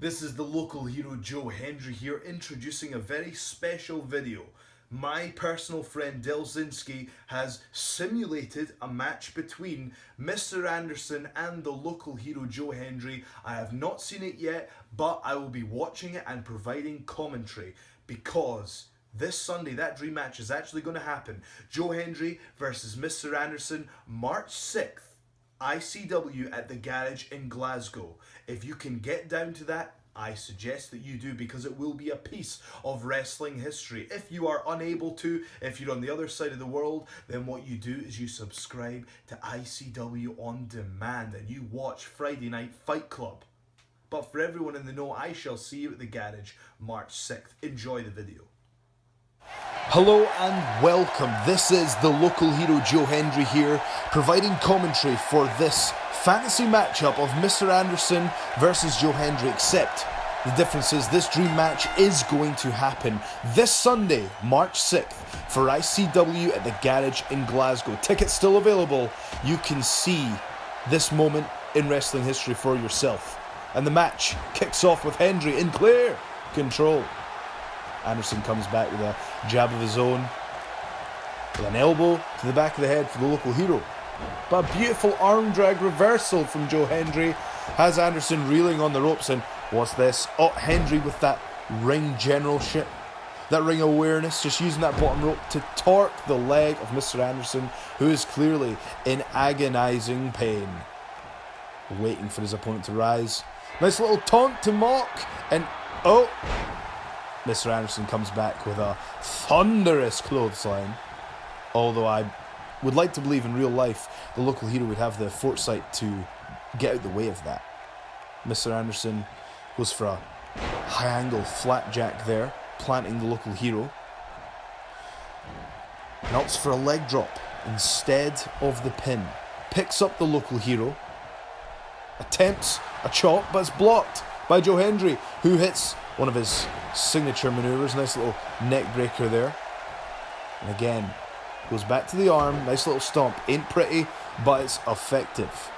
This is the local hero Joe Hendry here, introducing a very special video. My personal friend Delzinski has simulated a match between Mr. Anderson and the local hero Joe Hendry. I have not seen it yet, but I will be watching it and providing commentary because this Sunday that dream match is actually going to happen. Joe Hendry versus Mr. Anderson, March 6th. ICW at the Garage in Glasgow. If you can get down to that, I suggest that you do, because it will be a piece of wrestling history. If you are unable to, if you're on the other side of the world, then what you do is you subscribe to ICW On Demand and you watch Friday Night Fight Club. But for everyone in the know, I shall see you at the Garage March 6th. Enjoy the video. Hello and welcome. This is the local hero Joe Hendry here, providing commentary for this fantasy matchup of Mr. Anderson versus Joe Hendry, except the difference is this dream match is going to happen this Sunday, March 6th, for ICW at the Garage in Glasgow. Tickets still available. You can see this moment in wrestling history for yourself. And the match kicks off with Hendry in clear control. Anderson comes back with a jab of his own, with an elbow to the back of the head for the local hero. But a beautiful arm drag reversal from Joe Hendry has Anderson reeling on the ropes. And what's this? Oh, Hendry with that ring generalship, that ring awareness, just using that bottom rope to torque the leg of Mr. Anderson, who is clearly in agonizing pain, waiting for his opponent to rise. Nice little taunt to mock, and oh, Mr. Anderson comes back with a thunderous clothesline. Although I would like to believe in real life the local hero would have the foresight to get out the way of that. Mr. Anderson goes for a high angle flapjack there, planting the local hero. And opts for a leg drop instead of the pin. Picks up the local hero. Attempts a chop, but it's blocked by Joe Hendry, who hits one of his signature maneuvers. Nice little neck breaker there. And again, goes back to the arm. Nice little stomp. Ain't pretty, but it's effective.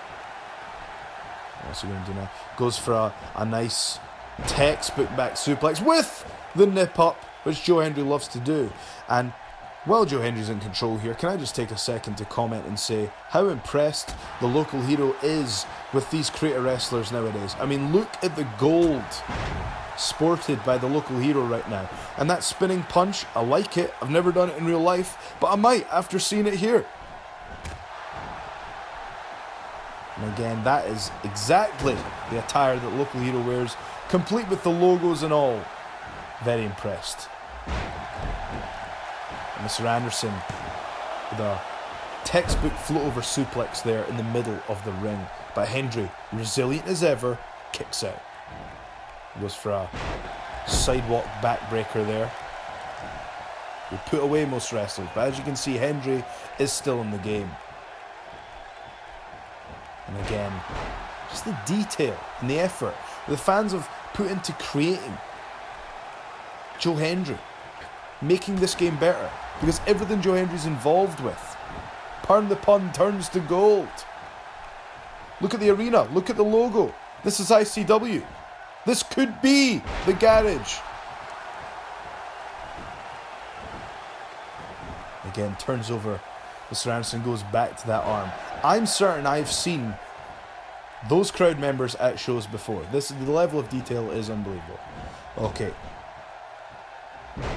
What's he going to do now? Goes for a nice textbook back suplex with the nip up, which Joe Hendry loves to do. And while Joe Hendry's in control here, can I just take a second to comment and say how impressed the local hero is with these creator wrestlers nowadays. I mean, look at the gold sported by the local hero right now. And that spinning punch, I like it. I've never done it in real life, but I might after seeing it here. And again, that is exactly the attire that local hero wears, complete with the logos and all. Very impressed. And Mr. Anderson with a textbook float over suplex there in the middle of the ring. But Hendry, resilient as ever, kicks out. Goes for a sidewalk backbreaker there. We put away most wrestlers, but as you can see, Hendry is still in the game. And again, just the detail and the effort the fans have put into creating Joe Hendry, making this game better, because everything Joe Hendry's involved with, pardon the pun, turns to gold. Look at the arena, look at the logo. This is ICW. This could be the Garage. Again, turns over. Mr. Anderson goes back to that arm. I'm certain I've seen those crowd members at shows before. The level of detail is unbelievable. Okay.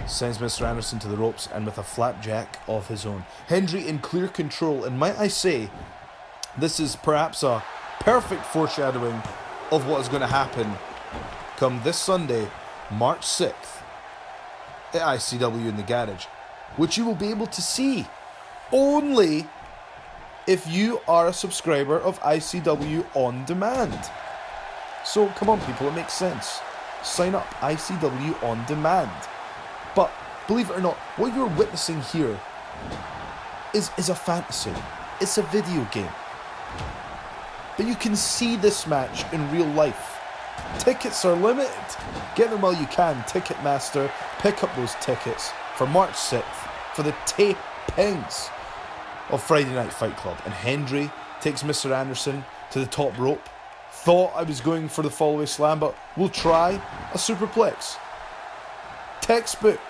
Sends Mr. Anderson to the ropes, and with a flapjack of his own. Hendry in clear control, and might I say, this is perhaps a perfect foreshadowing of what is going to happen come this Sunday, March 6th, at ICW in the Garage, which you will be able to see only if you are a subscriber of ICW On Demand. So come on people, it makes sense. Sign up, ICW On Demand. But believe it or not, what you're witnessing here is a fantasy. It's a video game. But you can see this match in real life. Tickets are limited. Get them while you can. Ticketmaster, pick up those tickets for March 6th for the tapings of Friday Night Fight Club. And Hendry takes Mr. Anderson to the top rope, thought I was going for the fallaway slam, but we'll try a superplex. Textbook.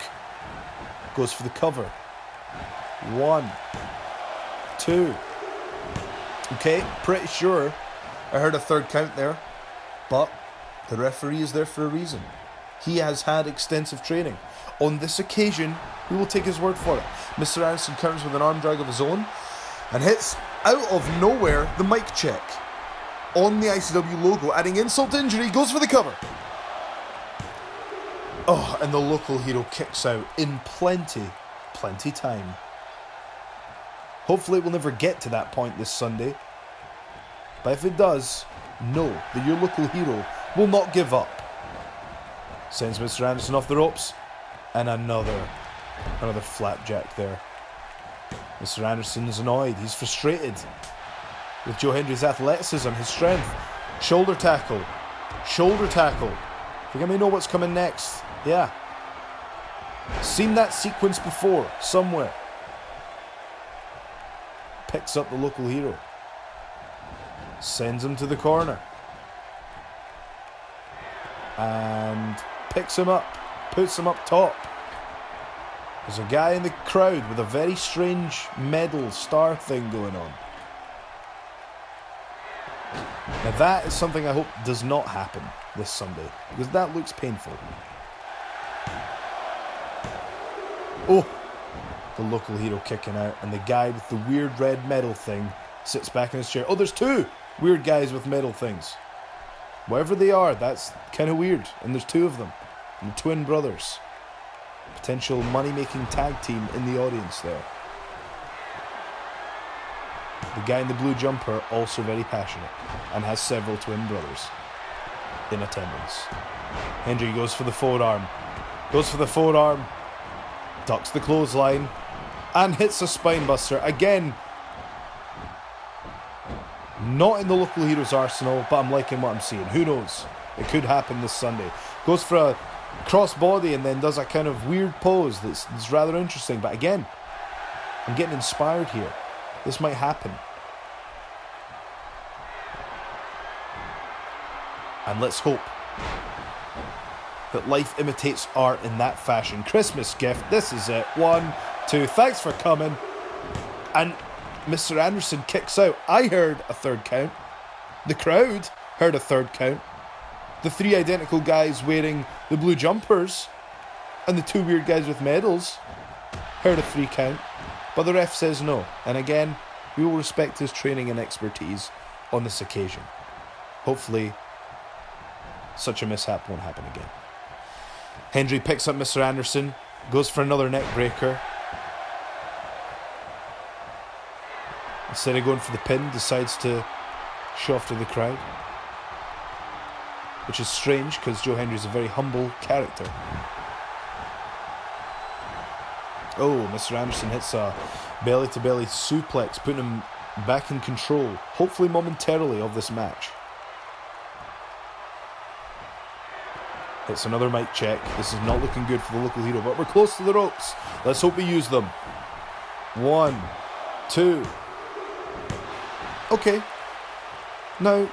Goes for the cover. 1, 2. Okay, pretty sure I heard a third count there, but the referee is there for a reason. He has had extensive training. On this occasion, we will take his word for it. Mr. Anderson counters with an arm drag of his own and hits, out of nowhere, the mic check on the ICW logo, adding insult to injury. Goes for the cover. Oh, and the local hero kicks out in plenty time. Hopefully it will never get to that point this Sunday. But if it does, know that your local hero will not give up. Sends Mr. Anderson off the ropes. And another flapjack there. Mr. Anderson is annoyed. He's frustrated with Joe Hendry's athleticism, his strength. Shoulder tackle. Shoulder tackle. Forgive me, know what's coming next. Yeah. Seen that sequence before, somewhere. Picks up the local hero. Sends him to the corner. And picks him up. Puts him up top. There's a guy in the crowd with a very strange medal star thing going on. Now that is something I hope does not happen this Sunday, because that looks painful. Oh, the local hero kicking out, and the guy with the weird red medal thing sits back in his chair. Oh, there's two weird guys with medal things. Whatever they are, that's kind of weird, and there's two of them. And the twin brothers. Potential money-making tag team in the audience there. The guy in the blue jumper, also very passionate, and has several twin brothers in attendance. Hendry goes for the forearm. Goes for the forearm. Ducks the clothesline. And hits a spinebuster. Again, not in the local hero's arsenal, but I'm liking what I'm seeing. Who knows? It could happen this Sunday. Goes for a crossbody and then does a kind of weird pose that's rather interesting. But again, I'm getting inspired here. This might happen. And let's hope that life imitates art in that fashion. Christmas gift. This is it. 1, 2. Thanks for coming. And Mr. Anderson kicks out. I heard a third count. The crowd heard a third count. The three identical guys wearing the blue jumpers and the two weird guys with medals heard a 3 count. But the ref says no. And again, we will respect his training and expertise on this occasion. Hopefully, such a mishap won't happen again. Hendry picks up Mr. Anderson, goes for another neck breaker. Instead of going for the pin, decides to show off to the crowd. Which is strange, because Joe Hendry is a very humble character. Oh, Mr. Anderson hits a belly-to-belly suplex, putting him back in control, hopefully momentarily, of this match. Hits another mic check. This is not looking good for the local hero, but we're close to the ropes. Let's hope we use them. 1, 2. Okay. Now,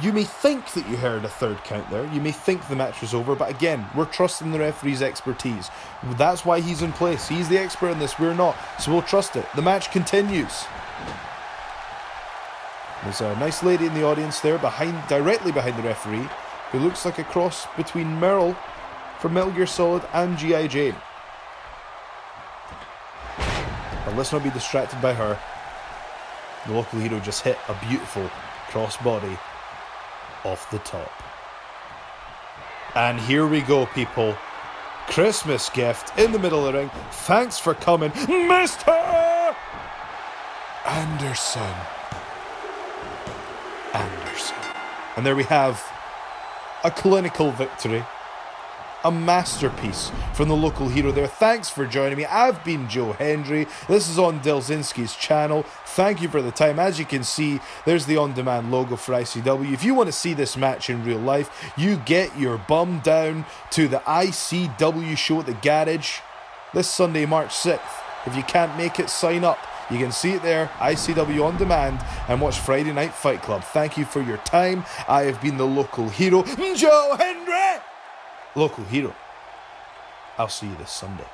you may think that you heard a third count there. You may think the match was over, but again, we're trusting the referee's expertise. That's why he's in place. He's the expert in this. We're not. So we'll trust it. The match continues. There's a nice lady in the audience there, directly behind the referee, who looks like a cross between Merle from Metal Gear Solid and G.I. Jane. But let's not be distracted by her. The local hero just hit a beautiful crossbody off the top. And here we go, people. Christmas gift in the middle of the ring. Thanks for coming, Mr. Anderson. And there we have a clinical victory. A masterpiece from the local hero there. Thanks for joining me. I've been Joe Hendry. This is on Delzinski's channel. Thank you for the time. As you can see, there's the on-demand logo for ICW. If you want to see this match in real life, you get your bum down to the ICW show at the Garage this Sunday, March 6th. If you can't make it, sign up. You can see it there, ICW On Demand, and watch Friday Night Fight Club. Thank you for your time. I have been the local hero, Joe Hendry! Local hero. I'll see you this Sunday.